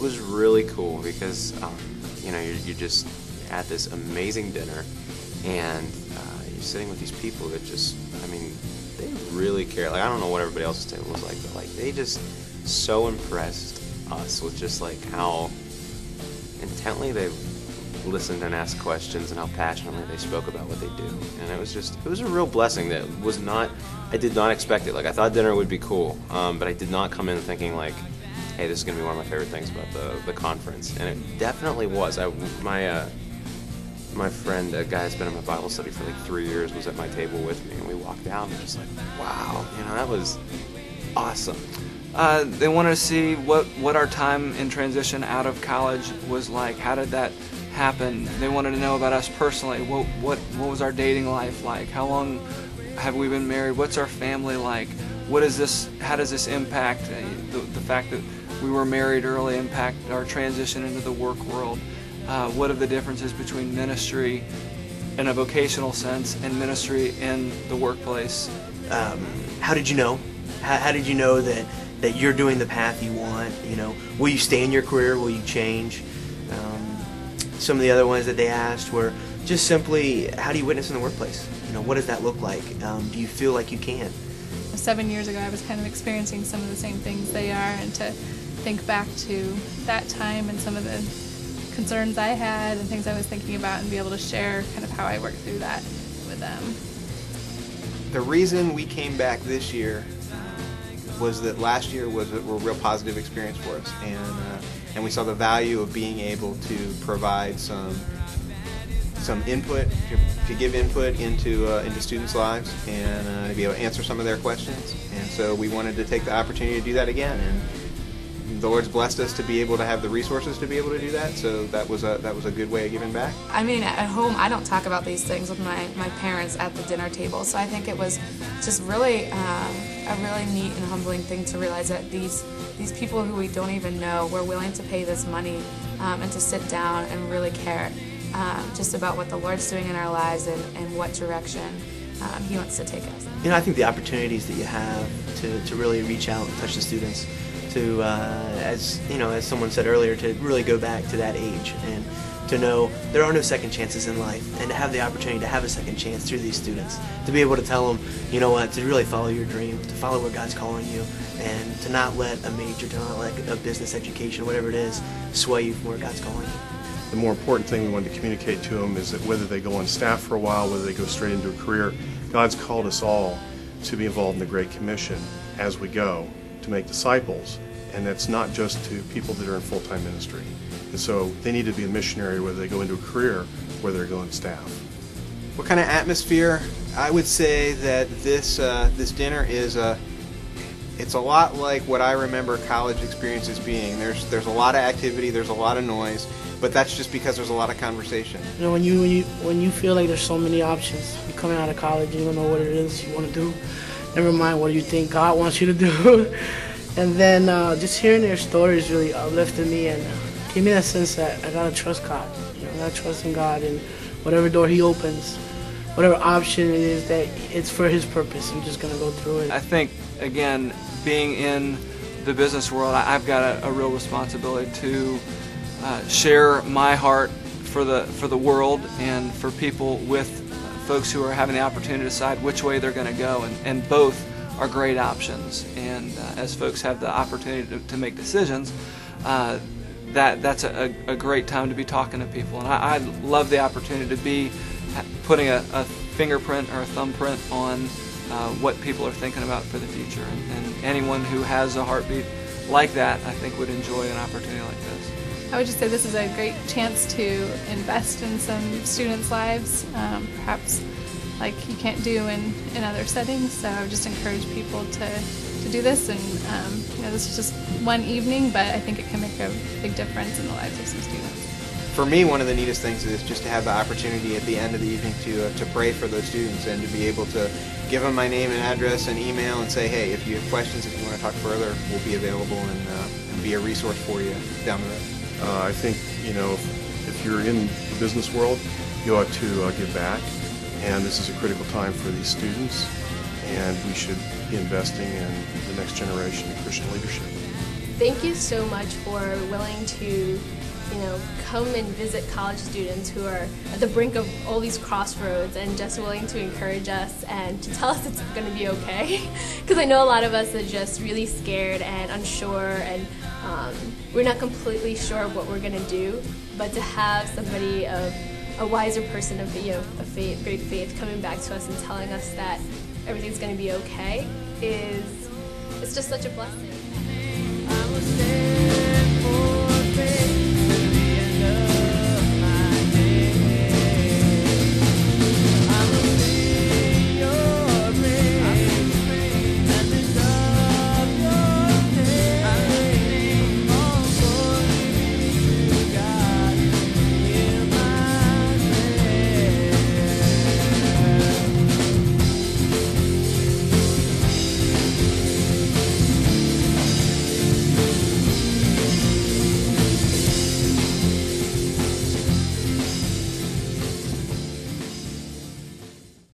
was really cool because you know, you're just at this amazing dinner, and you're sitting with these people that just, I mean, they really care. Like, I don't know what everybody else's table was like, but like they just so impressed us with just like how intently they listened and asked questions and how passionately they spoke about what they do. And it was a real blessing that was not, I did not expect it. Like, I thought dinner would be cool, but I did not come in thinking like, hey, this is going to be one of my favorite things about the conference. And it definitely was. My friend, a guy that's been in my Bible study for like 3 years, was at my table with me, and we walked out and just like, wow, you know, that was awesome. They wanted to see what our time in transition out of college was like. How did that happen? They wanted to know about us personally. What was our dating life like? How long have we been married? What's our family like? What is this? How does this impact the fact that we were married early impact our transition into the work world? What are the differences between ministry in a vocational sense and ministry in the workplace? How did you know? How did you know that you're doing the path you want? You know, will you stay in your career? Will you change? Some of the other ones that they asked were just simply, how do you witness in the workplace? You know, what does that look like? Do you feel like you can? 7 years ago, I was kind of experiencing some of the same things they are, and to think back to that time and some of the concerns I had and things I was thinking about, and be able to share kind of how I worked through that with them. The reason we came back this year was that last year was a real positive experience for us, and we saw the value of being able to provide some input, to give input into students' lives, and to be able to answer some of their questions. And so we wanted to take the opportunity to do that again, and the Lord's blessed us to be able to have the resources to be able to do that. So that was a good way of giving back. I mean, at home, I don't talk about these things with my parents at the dinner table. So I think it was just really a really neat and humbling thing to realize that these people who we don't even know were willing to pay this money and to sit down and really care just about what the Lord's doing in our lives and what direction He wants to take us. You know, I think the opportunities that you have to really reach out and touch the students, to as you know, as someone said earlier, to really go back to that age and to know there are no second chances in life, and to have the opportunity to have a second chance through these students, to be able to tell them, you know what, to really follow your dream, to follow where God's calling you, and to not let a major, to not let a business education, whatever it is, sway you from where God's calling you. The more important thing we wanted to communicate to them is that whether they go on staff for a while, whether they go straight into a career, God's called us all to be involved in the Great Commission as we go, to make disciples, and that's not just to people that are in full-time ministry. And so they need to be a missionary whether they go into a career, whether they're going staff. What kind of atmosphere? I would say that this dinner is it's a lot like what I remember college experiences being. There's a lot of activity, there's a lot of noise, but that's just because there's a lot of conversation. You know, when you feel like there's so many options, you're coming out of college and you don't know what it is you want to do. Never mind what you think God wants you to do. And then just hearing their stories really uplifted me and gave me that sense that I gotta trust God. You know, I gotta trust in God, and whatever door He opens, whatever option it is, that it's for His purpose. I'm just gonna go through it. I think, again, being in the business world, I've got a real responsibility to share my heart for the world and for people, with folks who are having the opportunity to decide which way they're going to go, and both are great options. And as folks have the opportunity to make decisions, that's a great time to be talking to people. And I love the opportunity to be putting a fingerprint or a thumbprint on what people are thinking about for the future. And anyone who has a heartbeat like that, I think, would enjoy an opportunity like this. I would just say this is a great chance to invest in some students' lives, perhaps like you can't do in other settings. So I would just encourage people to do this. And you know, this is just one evening, but I think it can make a big difference in the lives of some students. For me, one of the neatest things is just to have the opportunity at the end of the evening to pray for those students, and to be able to give them my name and address and email and say, hey, if you have questions, if you want to talk further, we'll be available and be a resource for you down the road. I think, you know, if you're in the business world, you ought to give back, and this is a critical time for these students, and we should be investing in the next generation of Christian leadership. thank you so much for willing to, come and visit college students who are at the brink of all these crossroads and just willing to encourage us and to tell us it's going to be okay. Because I know a lot of us are just really scared and unsure, and we're not completely sure of what we're going to do. But to have somebody a wiser person of faith, great faith, coming back to us and telling us that everything's going to be okay it's just such a blessing.